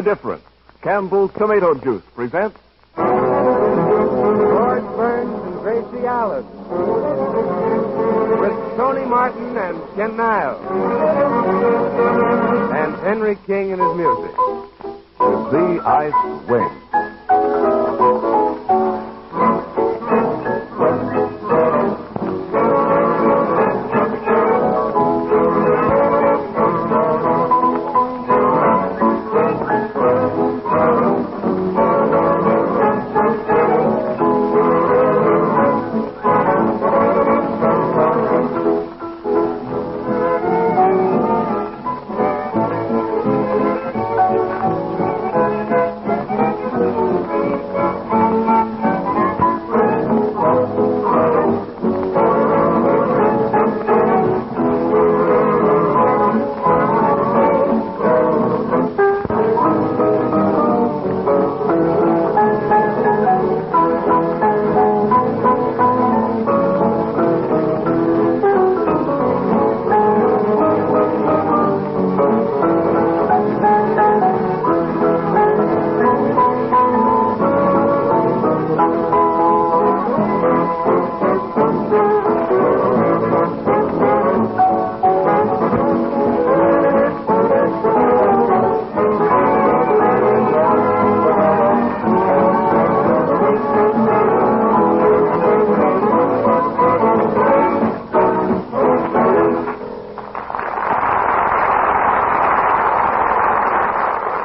the difference. Campbell's Tomato Juice presents George Burns and Gracie Allen. With Tony Martin and Ken Niles. And Henry King and his music. The Ice Wing.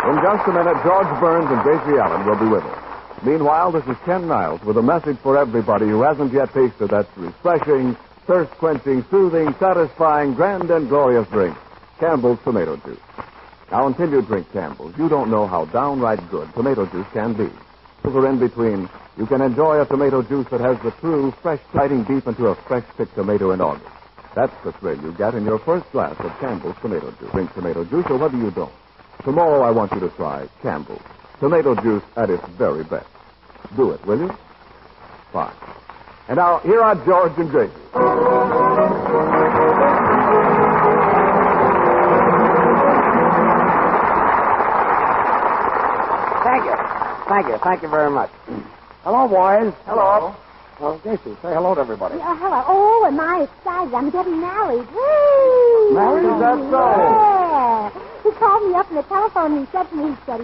In just a minute, George Burns and Gracie Allen will be with us. Meanwhile, this is Ken Niles with a message for everybody who hasn't yet tasted that refreshing, thirst-quenching, soothing, satisfying, grand and glorious drink, Campbell's Tomato Juice. Now, until you drink Campbell's, you don't know how downright good tomato juice can be. Over in between, you can enjoy a tomato juice that has the true, fresh, biting deep into a fresh-picked tomato in August. That's the thrill you get in your first glass of Campbell's Tomato Juice. Drink tomato juice or whether you don't. Tomorrow I want you to try Campbell's Tomato Juice at its very best. Do it, will you? Fine. And now, here are George and Gracie. Thank you very much. Hello, boys. Hello. Well, Gracie, say hello to everybody. Hello. Oh, am I excited? I'm getting married. Woo! Married? Is that so? Yeah. He called me up on the telephone and he said, he said,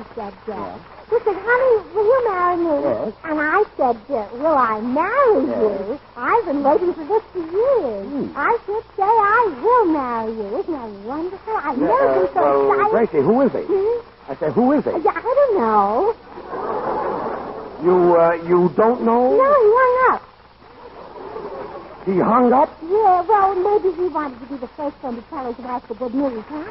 he said, honey, will you marry me? Yes. And I said, will I marry you? I've been waiting for this for years. I should say I will marry you. Isn't that wonderful? I've never been so excited. Gracie, who is he? I said, who is he? Yeah, I don't know. You don't know? No, he hung up. He hung up? Yeah, well, maybe he wanted to be the first one to tell us about the good news, huh?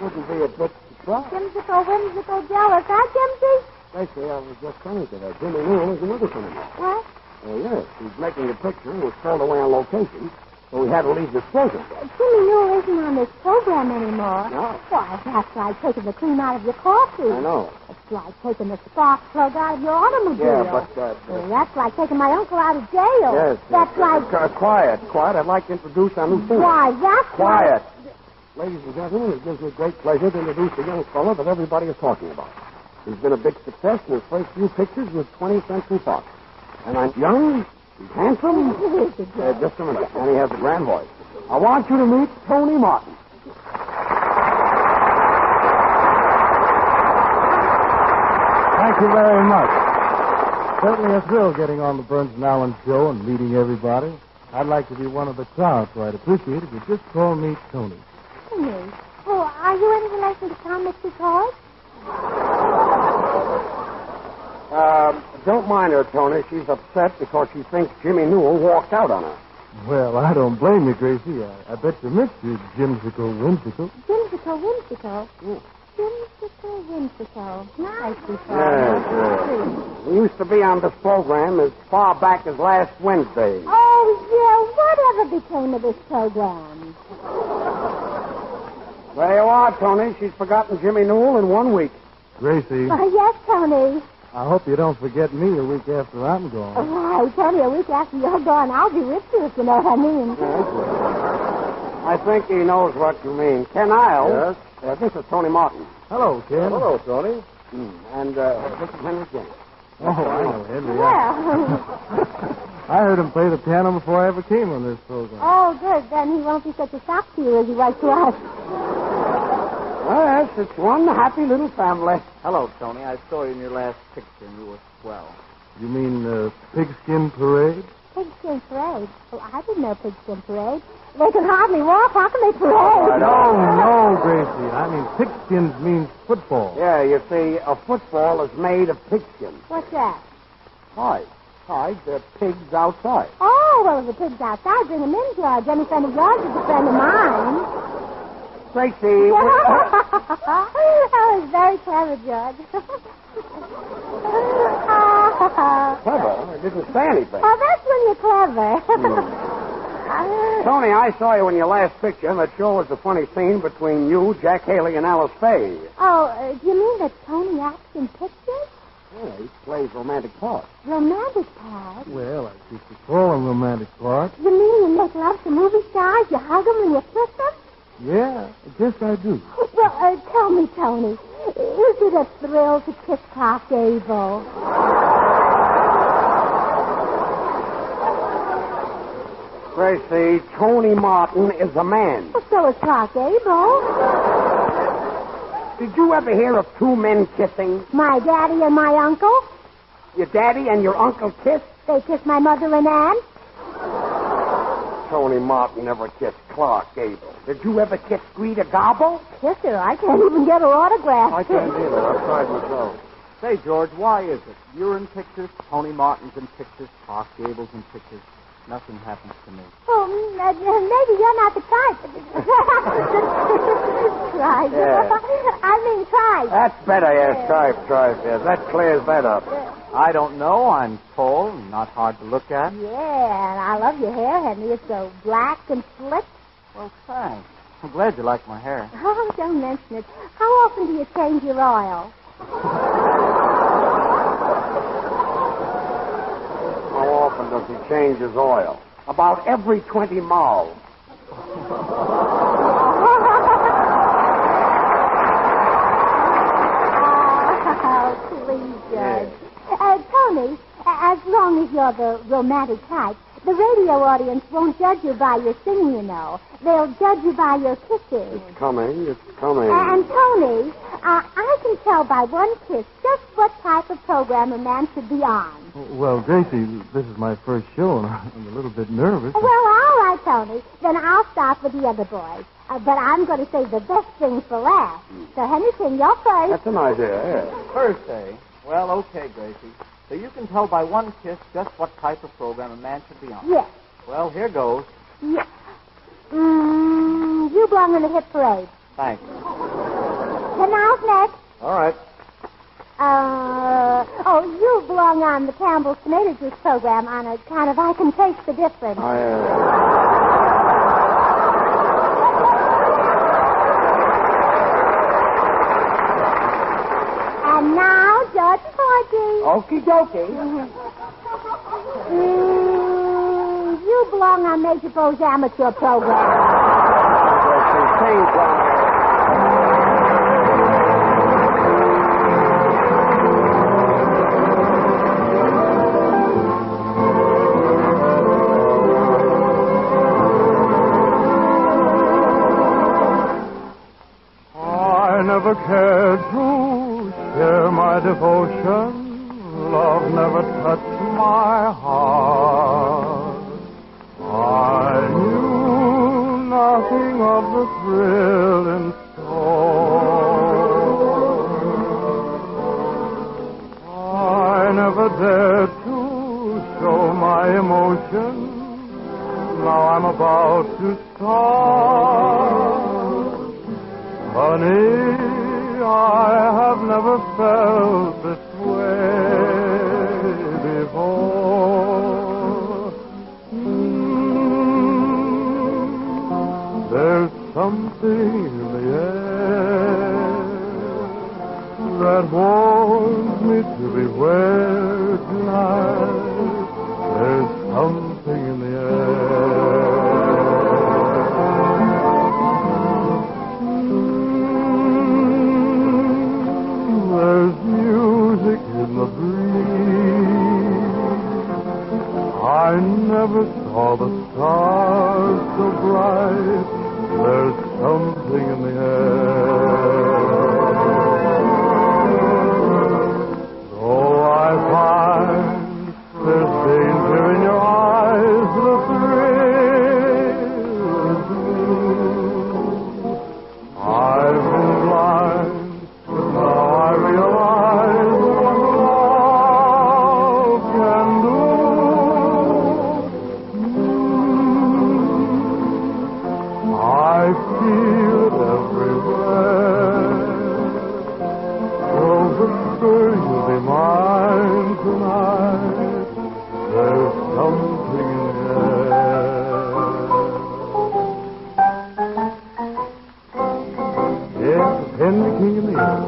Wouldn't be a bit surprised. Whimsical, jealous, huh, Jimsy? Gracie, I was just telling you that Jimmy Newell is another son in law. What? Oh, yes. He's making a picture and was called away on location, so he had to leave this program. Jimmy Newell isn't on this program anymore. No. Why, that's like taking the cream out of your coffee. I know. It's like taking the spark plug out of your automobile. Yeah, but... Well, that's like taking my uncle out of jail. Yes. That's like... Quiet. I'd like to introduce our new singer. Why, that's Quiet. Ladies and gentlemen, it gives me great pleasure to introduce a young fellow that everybody is talking about. He's been a big success in his first few pictures with 20th Century Fox. And I'm young, he's handsome. Just a minute. And he has a grand voice. I want you to meet Tony Martin. Thank you very much. Certainly a thrill getting on the Burns and Allen show and meeting everybody. I'd like to be one of the crowd, so I'd appreciate it if you just call me Tony. Tony. Oh, are you any relation to Tom McCoy? Don't mind her, Tony. She's upset because she thinks Jimmy Newell walked out on her. Well, I don't blame you, Gracie. I bet you missed you, Jimsicle Whimsical. Whimsical? Yeah. Jimsicle Whimsical. Nice, Yes. He used to be on this program as far back as last Wednesday. Oh, yeah. Whatever became of this program? There you are, Tony. She's forgotten Jimmy Newell in 1 week. Gracie, Yes, Tony. I hope you don't forget me a week after I'm gone. Why, Tony, a week after you're gone, I'll be with you, if you know what I mean. I think he knows what you mean. Ken Niles, Yes? This is Tony Martin. Hello, Ken. Hello, Tony. And this is Henry James. Oh, I know Henry. Well. I heard him play the piano before I ever came on this program. Oh, good. Then he won't be such a shock to you as he was to us. Well, yes, it's one happy little family. Hello, Tony. I saw you in your last picture, and you were swell. You mean Pigskin Parade? Pigskin Parade? Well, I didn't know Pigskin Parade. They can hardly walk. How can they parade? No, Gracie. I mean, pigskins means football. Yeah, you see, a football is made of pigskin. What's that? Hides. Hides, they're pigs outside. Oh, well, if the pig's outside, bring him in, George. Any friend of yours is a friend of mine. Gracie, That was very clever, George. clever. I didn't say anything. Oh, that's when you're clever. Tony, I saw you in your last picture, and that sure was a funny scene between you, Jack Haley, and Alice Faye. Oh, do you mean that Tony acts in pictures? Yeah, he plays romantic parts. Romantic parts? Well, I think you call them romantic parts. You mean you make love to movie stars, you hug them and you kiss them? Yeah, I guess I do. Well, tell me, Tony, is it a thrill to kiss Clark Gable? Gracie, Tony Martin is a man. Well, so is Clark Gable. Did you ever hear of two men kissing? My daddy and my uncle, Your daddy and your uncle kissed? they kiss my mother and aunt. Tony Martin never kissed Clark Gable. Did you ever kiss Greta Garbo? Kiss her. I can't even get her autograph. I can't either. I've tried myself. Say, George, why is it? You're in pictures, Tony Martin's in pictures, Clark Gable's in pictures. Nothing happens to me. Oh, maybe you're not the type. Tripe. Yeah. I mean tripe. That's better, yes. Tripe, yes. That clears that up. I don't know. I'm tall and not hard to look at. Yeah, and I love your hair, Henry. It's so black and slick. Well, thanks. I'm glad you like my hair. Oh, don't mention it. How often do you change your oil? How often does he change his oil? About every 20 miles. Oh, please, Judge. Tony, as long as you're the romantic type, the radio audience won't judge you by your singing, you know. They'll judge you by your kisses. It's coming. And Tony, I can tell by one kiss just what type of program a man should be on. Well, Gracie, this is my first show, and I'm a little bit nervous. Well, all right, Tony. Then I'll start with the other boys. But I'm going to save the best things for last. So, Henry King, you're first. That's an idea, yeah. First, eh? Well, okay, Gracie. So you can tell by one kiss just what type of program a man should be on. Yes. Well, here goes. Yes. You belong in the hit parade. Thanks. Canals next. All right. You belong on the Campbell's Tomato Juice program on a kind of I Can Taste the Difference. And now, George Porgy. Okie dokie. You belong on Major Bo's amateur program. I never cared to share my devotion. Love never touched my heart. I knew nothing of the thrill in store. I never dared to show my emotion. Now I'm about to start. Honey, I have never felt this way before. There's something in the air that warns me to beware tonight. There's something in the air. never saw the stars so bright. There's something in the air. Oh, I find there's danger in your eyes. The thrill is new. I've been blind, but now I realize what love can do. I feel it everywhere. So whisper you'll be mine tonight. There's something in the air. Yes, Henry King in the air.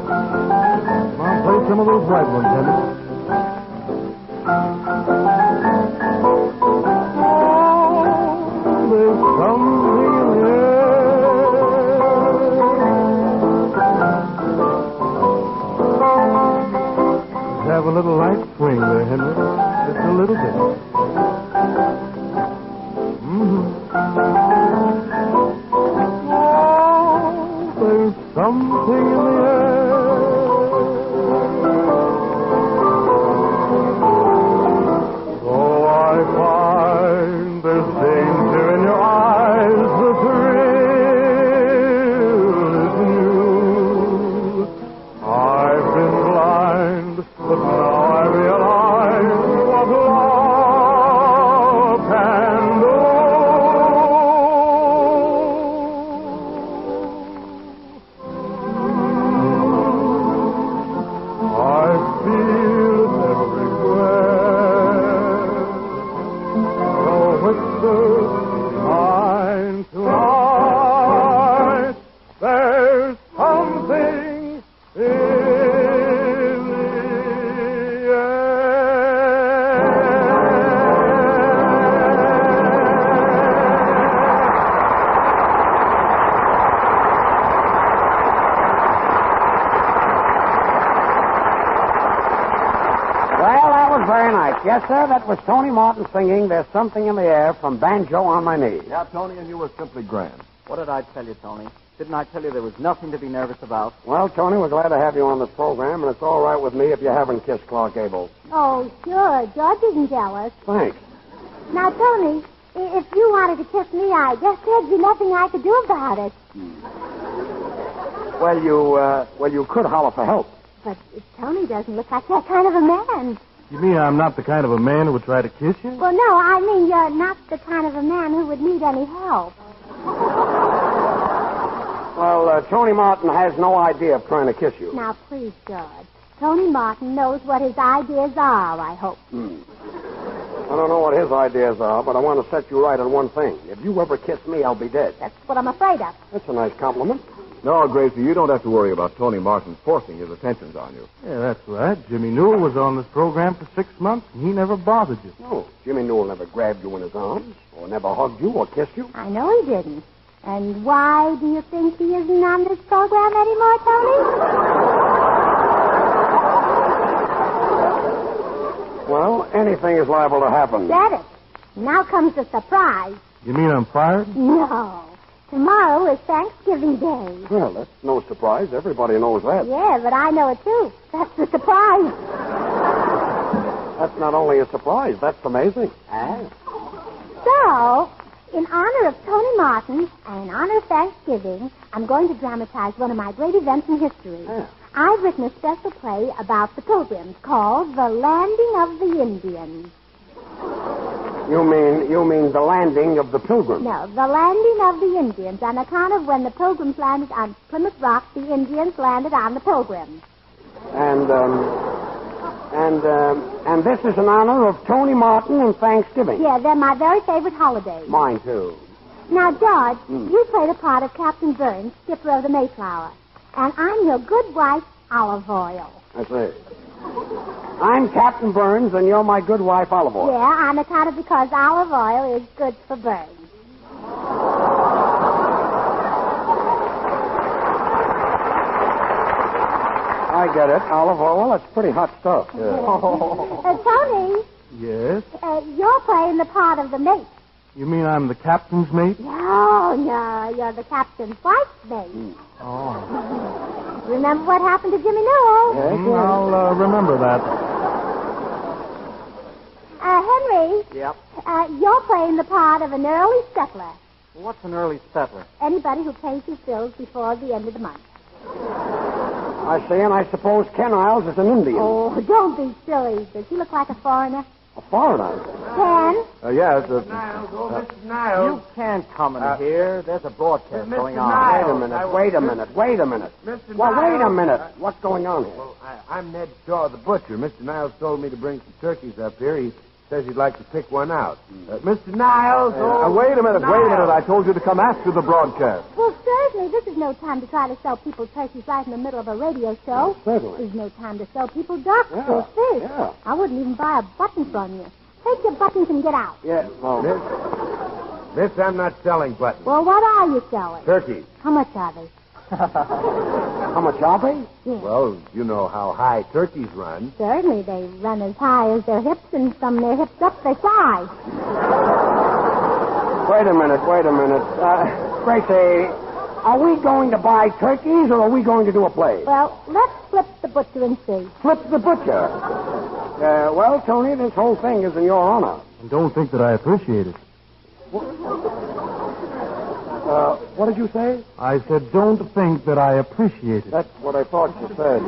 Come on, play some of those right ones, Henry. There's something in the air. Have a little light swing there, Henry. Just a little bit. Oh, there's something in the air. So I find there's danger in your eyes. The thrill is new. I've been blind, but now I realize what love can do. I feel it everywhere. So whisper mine tonight. There's something in the Well, that was very nice. Yes, sir, that was Tony Martin singing There's Something in the Air from Banjo on My Knee. Yeah, Tony, and you were simply grand. What did I tell you, Tony? Didn't I tell you there was nothing to be nervous about? Well, Tony, we're glad to have you on this program, and it's all right with me if you haven't kissed Clark Gable. Oh, sure. George isn't jealous. Thanks. Now, Tony, if you wanted to kiss me, I guess there'd be nothing I could do about it. Well, you could holler for help. But Tony doesn't look like that kind of a man. You mean I'm not the kind of a man who would try to kiss you? Well, no, I mean you're not the kind of a man who would need any help. Well, Tony Martin has no idea of trying to kiss you. Now, please, George. Tony Martin knows what his ideas are, I hope. I don't know what his ideas are, but I want to set you right on one thing. If you ever kiss me, I'll be dead. That's what I'm afraid of. That's a nice compliment. No, Gracie, you don't have to worry about Tony Martin forcing his attentions on you. Yeah, that's right. Jimmy Newell was on this program for 6 months, and he never bothered you. No, Jimmy Newell never grabbed you in his arms, or never hugged you, or kissed you. I know he didn't. And why do you think he isn't on this program anymore, Tony? Well, anything is liable to happen. Said it. Now comes the surprise. You mean I'm fired? No. Tomorrow is Thanksgiving Day. Well, that's no surprise. Everybody knows that. Yeah, but I know it, too. That's the surprise. That's not only a surprise, that's amazing. So, in honor of Tony Martin and in honor of Thanksgiving, I'm going to dramatize one of my great events in history. I've written a special play about the Pilgrims called The Landing of the Indians. You mean the landing of the Pilgrims? No, the landing of the Indians, on account of when the Pilgrims landed on Plymouth Rock, the Indians landed on the Pilgrims. And this is in honor of Tony Martin and Thanksgiving. Yeah, they're my very favorite holidays. Mine, too. Now, George, you played a part of Captain Burns, skipper of the Mayflower. And I'm your good wife, Olive Oil. I see. I'm Captain Burns, and you're my good wife, Olive Oil. Yeah, on account of because olive oil is good for burns. I get it. Olive oil, that's pretty hot stuff. Tony. Yes? You're playing the part of the mate. You mean I'm the captain's mate? No, you're the captain's wife's mate. Oh. Remember what happened to Jimmy Newell? I'll remember that. Henry, Yep. you're playing the part of an early settler. What's an early settler? Anybody who pays his bills before the end of the month. I see, and I suppose Ken Isles is an Indian. Oh, don't be silly. Does he look like a foreigner? A foreigner. Ken? Yes. Mr. Niles. You can't come in here. There's a broadcast Mr. going on. Niles. Wait a minute. Wait a minute. Mr. Well, wait a Niles. minute. What's going on here? Well, I'm Ned Shaw, the butcher. Mr. Niles told me to bring some turkeys up here. He says he'd like to pick one out. Mr. Niles. Wait a minute. I told you to come after the broadcast. Well, certainly, this is no time to try to sell people turkeys right in the middle of a radio show. Certainly. There's no time to sell people ducks or Yeah, fish. yeah. I wouldn't even buy a button from you. Take your buttons and get out. Yeah, well, Miss, I'm not selling buttons. Well, what are you selling? Turkeys. How much are they? how much are they? Yeah. Well, you know how high turkeys run. Certainly, they run as high as their hips, and from their hips up their thighs. Wait a minute. Gracie, are we going to buy turkeys or are we going to do a play? Well, let's flip the butcher and see. Flip the butcher. Well, Tony, this whole thing is in your honor. And don't think that I appreciate it. What did you say? I said, don't think that I appreciate it. That's what I thought you said.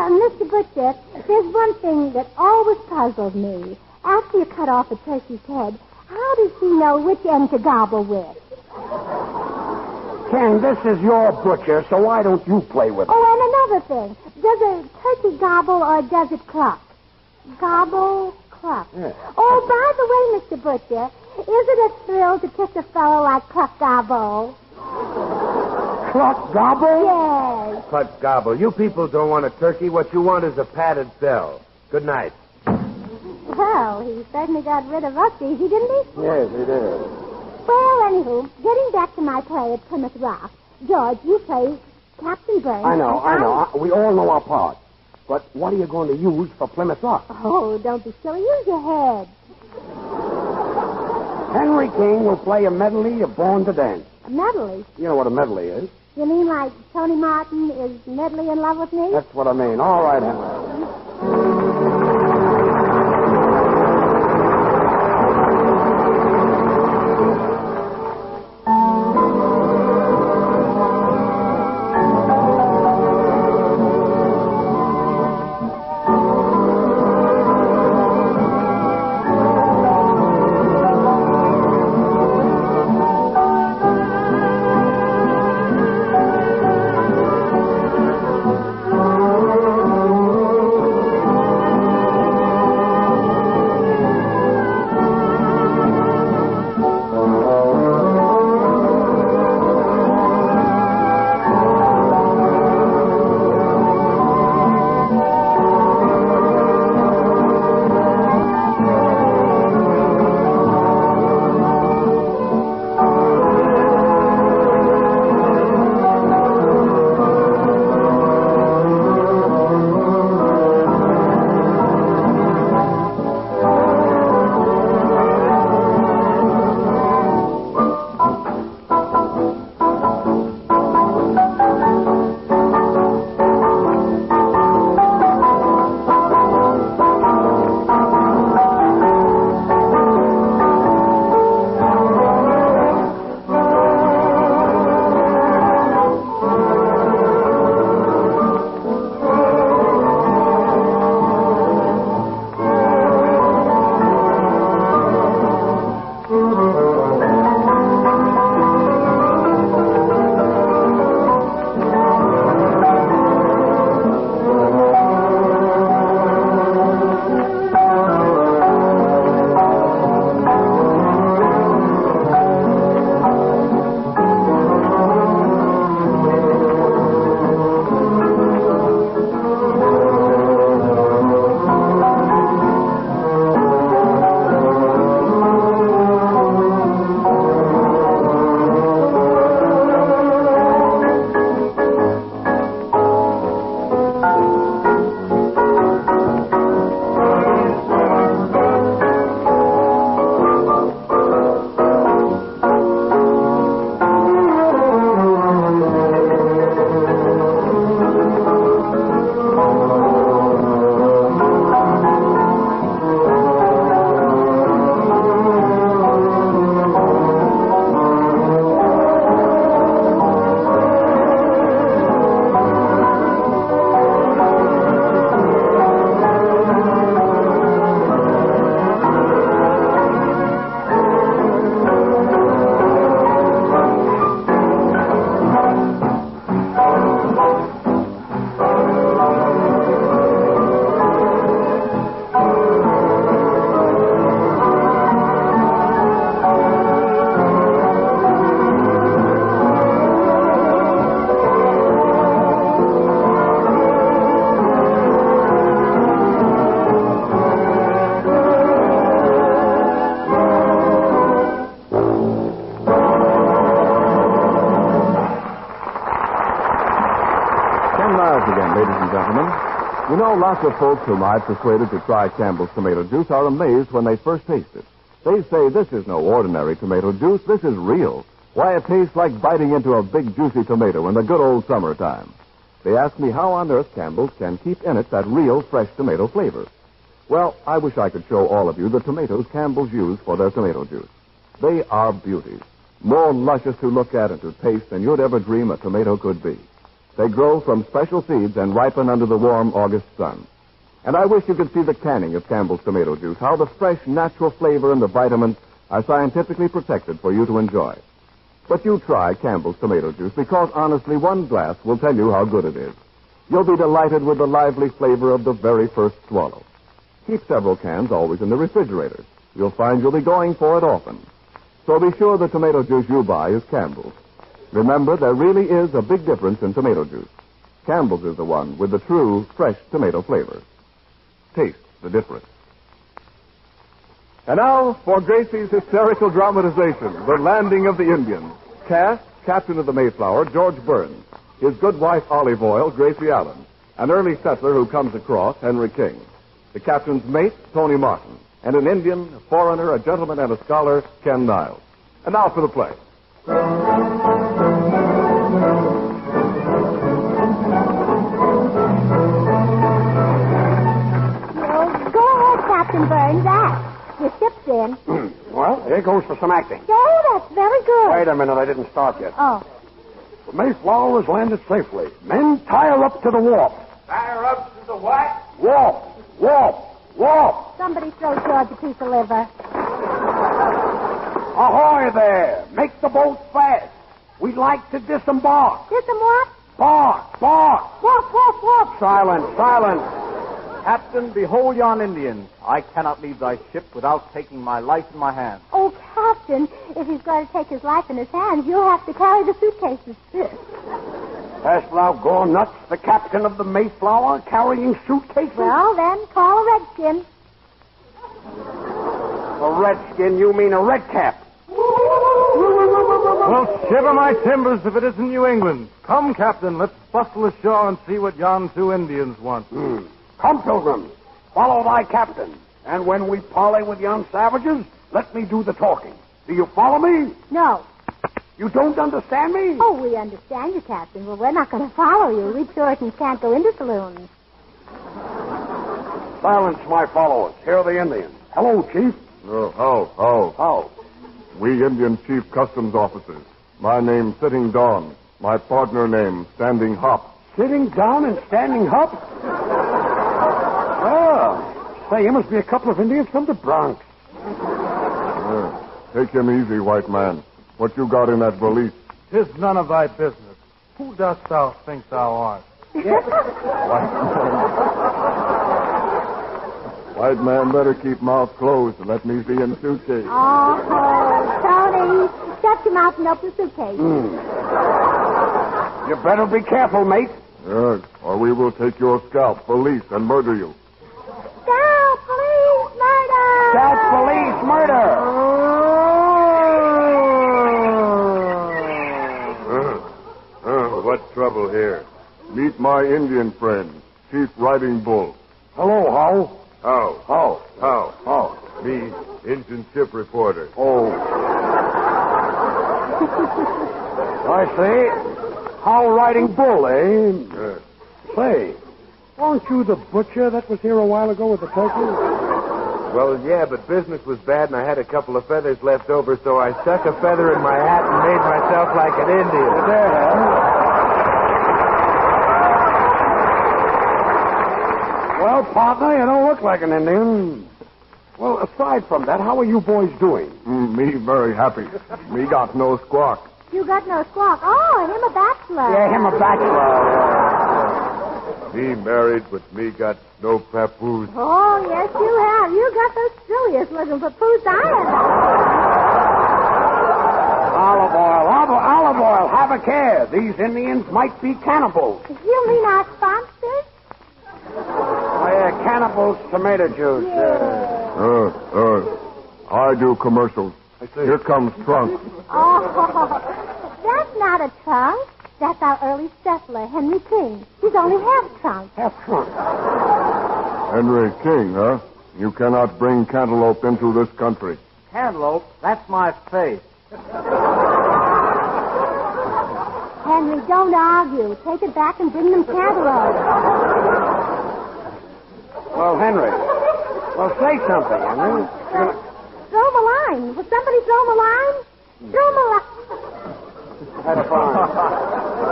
Mr. Butcher, there's one thing that always puzzles me. After you cut off a turkey's head, how does he know which end to gobble with? Ken, this is your butcher, so why don't you play with it? Oh, and another thing. Does a turkey gobble or does it cluck? Gobble, cluck. Yeah. Oh, by the way, Mr. Butcher, is it a thrill to kiss a fellow like Cluck Gobble? Cluck gobble? Yes. Cluck gobble. You people don't want a turkey. What you want is a padded cell. Good night. Well, he certainly got rid of us easy, didn't he? Yes, he did. Well, anywho, getting back to my play at Plymouth Rock, George, you play Captain Burns. I know. We all know our part. But what are you going to use for Plymouth Rock? Oh, don't be silly. Use your head. Henry King will play a medley of Born to Dance. A medley? You know what a medley is? You mean like Tony Martin is medley in love with me? That's what I mean. All right, Henry. You know, lots of folks whom I've persuaded to try Campbell's tomato juice are amazed when they first taste it. They say this is no ordinary tomato juice. This is real. Why, it tastes like biting into a big, juicy tomato in the good old summertime. They ask me how on earth Campbell's can keep in it that real, fresh tomato flavor. Well, I wish I could show all of you the tomatoes Campbell's use for their tomato juice. They are beauties, more luscious to look at and to taste than you'd ever dream a tomato could be. They grow from special seeds and ripen under the warm August sun. And I wish you could see the canning of Campbell's tomato juice, how the fresh, natural flavor and the vitamins are scientifically protected for you to enjoy. But you try Campbell's tomato juice because, honestly, one glass will tell you how good it is. You'll be delighted with the lively flavor of the very first swallow. Keep several cans always in the refrigerator. You'll find you'll be going for it often. So be sure the tomato juice you buy is Campbell's. Remember, there really is a big difference in tomato juice. Campbell's is the one with the true, fresh tomato flavor. Taste the difference. And now for Gracie's hysterical dramatization, The Landing of the Indians. Cast, Captain of the Mayflower, George Burns. His good wife, Olive Oil, Gracie Allen. An early settler who comes across, Henry King. The captain's mate, Tony Martin. And an Indian, a foreigner, a gentleman, and a scholar, Ken Niles. And now for the play. Captain Burns, act. Your ship's in. Well, here goes for some acting. Oh, that's very good. Wait a minute, I didn't start yet. Oh. The Mayflower has landed safely. Men, tie her up to the warp. Tie her up to the what? Warp! Warp! Warp! Somebody throw George a piece of liver. Ahoy there! Make the boat fast. We'd like to disembark. What? Bark! Bark! Whoop, whoop, whoop. Silence! Silence! Captain, behold yon Indians. I cannot leave thy ship without taking my life in my hand. Oh, Captain, if he's going to take his life in his hands, you'll have to carry the suitcases. Hast thou gone nuts, the captain of the Mayflower, carrying suitcases? Well, then, call a redskin. A redskin, you mean a redcap. Well, shiver my timbers if it isn't New England. Come, Captain, let's bustle ashore and see what yon two Indians want. Come, pilgrims, follow thy captain. And when we parley with yon savages, let me do the talking. Do you follow me? No. You don't understand me? Oh, we understand you, Captain. Well, we're not going to follow you. We Puritans can't go into saloons. Silence, my followers. Here are the Indians. Hello, Chief. How? We Indian Chief Customs Officers. My name's Sitting Dawn. My partner name, Standing Hop. Sitting down and standing up? Oh. Say, you must be a couple of Indians from the Bronx. Take him easy, white man. What you got in that valise? 'Tis none of thy business. Who dost thou think thou art? White man better keep mouth closed and let me see in suitcase. Oh, Tony, shut your mouth and open the suitcase. You better be careful, mate. Yes, or we will take your scalp, police, and murder you. Scalp, police, murder! Scalp, police, murder! What trouble here? Meet my Indian friend, Chief Riding Bull. Hello, How? How? Me, Indian ship reporter. Oh. I say, How Riding Bull, eh? Say, weren't you the butcher that was here a while ago with the turkey? Well, yeah, but business was bad and I had a couple of feathers left over, so I stuck a feather in my hat and made myself like an Indian. There. Well, partner, you don't look like an Indian. Well, aside from that, how are you boys doing? Me very happy. Me got no squawk. You got no squawk. Oh, him a bachelor. Yeah, him a bachelor. Me married, but me got no papoose. Oh, yes, you have. You got the silliest looking papoose I Olive oil, have a care. These Indians might be cannibals. ever. You mean our sponsors? Oh, yeah, cannibals, tomato juice. I do commercials. Here comes Trunk. Oh, that's not a trunk. That's our early settler, Henry King. He's only half trunk. Half trunk. Henry King, huh? You cannot bring cantaloupe into this country. Cantaloupe? That's my face. Henry, don't argue. Take it back and bring them cantaloupe. Well, Henry. Well, say something, Henry. Throw him a line. Will somebody throw him a line? Throw him a line. That's fine.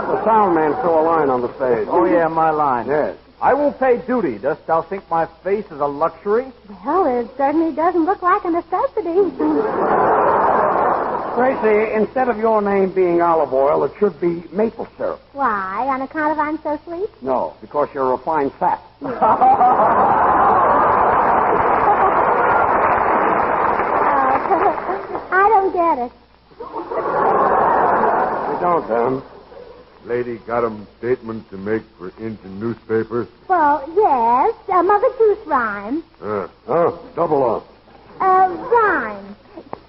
The sound man threw a line on the stage. Oh, yeah, my line. Yes. I will pay duty. Dost thou think my face is a luxury? Well, it certainly doesn't look like a necessity. Gracie, instead of your name being olive oil, it should be maple syrup. Why? On account of I'm so sweet? No, because you're a refined fat. I don't get it. You don't, then. Lady got 'em statement to make for Injun newspapers. Well, yes. Mother Goose rhyme. Double up. Rhyme.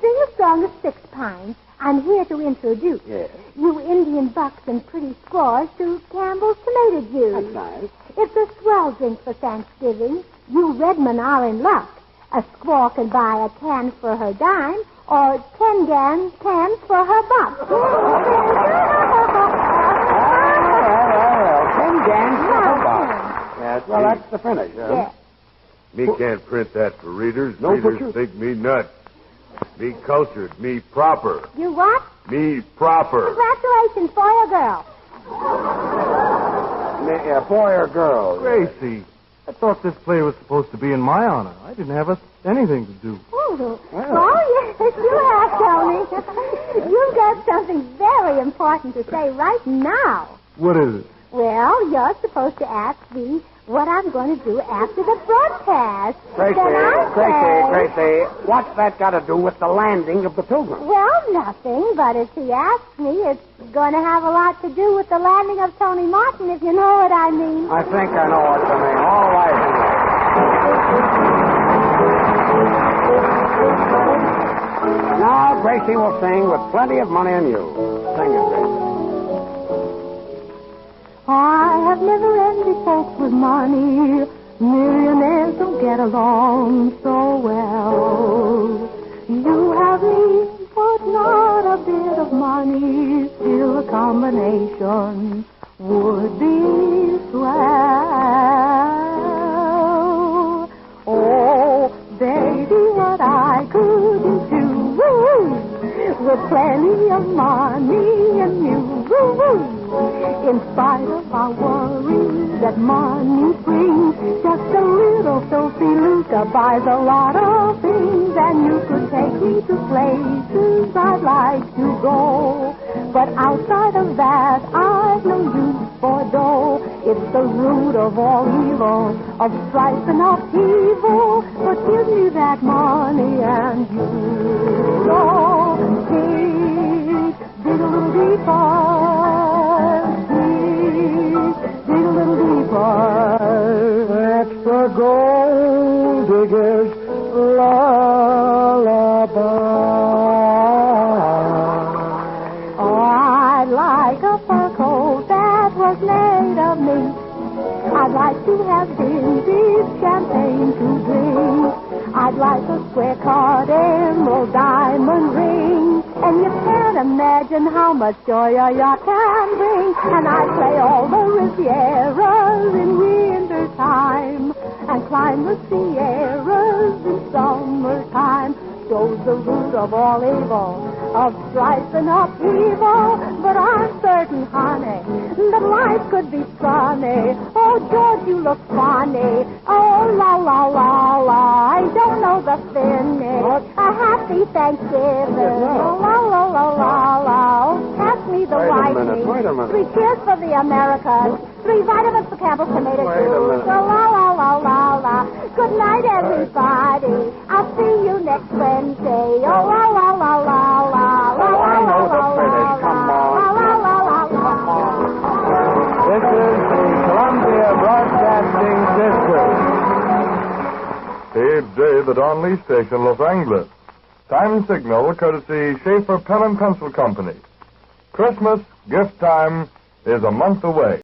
Sing a song of 6 pints. I'm here to introduce Yes. you Indian bucks and pretty squaws to Campbell's tomato juice. That's nice. It's a swell drink for Thanksgiving. You Redmen are in luck. A squaw can buy a can for her dime or 10 cans for her buck. 10 gans for her buck. Yes, well, that's the finish. Yeah. Me can't print that for readers. No, readers but you- think me nuts. Me cultured. Me proper. You what? Me proper. Congratulations, boy or girl. Boy or girl? Gracie, I thought this play was supposed to be in my honor. I didn't have anything to do. Oh, yes, you have, Tony. You've got something very important to say right now. What is it? Well, you're supposed to ask me what I'm going to do after the broadcast. Then I say, Gracie, what's that got to do with the landing of the Pilgrim? Well, nothing, but if he asks me, it's going to have a lot to do with the landing of Tony Martin, if you know what I mean. I think I know what you mean. All right, Henry. Now, Gracie will sing with plenty of money in you. Sing it, Gracie. I have never-ending folks with money. Millionaires don't get along so well. You have me, but not a bit of money. Still a combination would be swell. Oh, baby, what I couldn't do with plenty of money and you. In spite of our worries that money brings, just a little filthy lucre buys a lot of things, and you could take me to places I'd like to go. But outside of that, I've no use for dough. It's the root of all evil, of strife and upheaval. But give me that money and you go dig a little deeper. Dig a little deeper. That's the gold digger's lullaby. Oh, I'd like a fur coat that was made of me. I'd like to have vintage champagne to drink. I'd like a square-cut emerald diamond ring. And you can't imagine how much joy a yacht can bring. And I'd play all the Rivieras in winter time and climb the Sierras in summertime. Shows the root of all evil, of strife and upheaval. But I'm certain, honey, that life could be sunny. Oh, George, you look funny. Oh, la, la, la, la. I don't know the finish. A happy Thanksgiving. Oh, la, la, la, la, la. Oh, pass me the white meat. Wait a minute. 3 cheers for the Americans. 3 vitamins for Campbell's tomato Wait a juice. minute. Oh, la, la, la, la, la. Good night, everybody. I'll see you next Wednesday. Oh, la, la, la, la, la. La, Oh, I know la, the la, finish. la, Come la. on. La, la, la, la, la. This is the Columbia Broadcasting System. Steve J. the Donley Station, Los Angeles. Time signal courtesy Schaefer Pen and Pencil Company. Christmas gift time is a month away.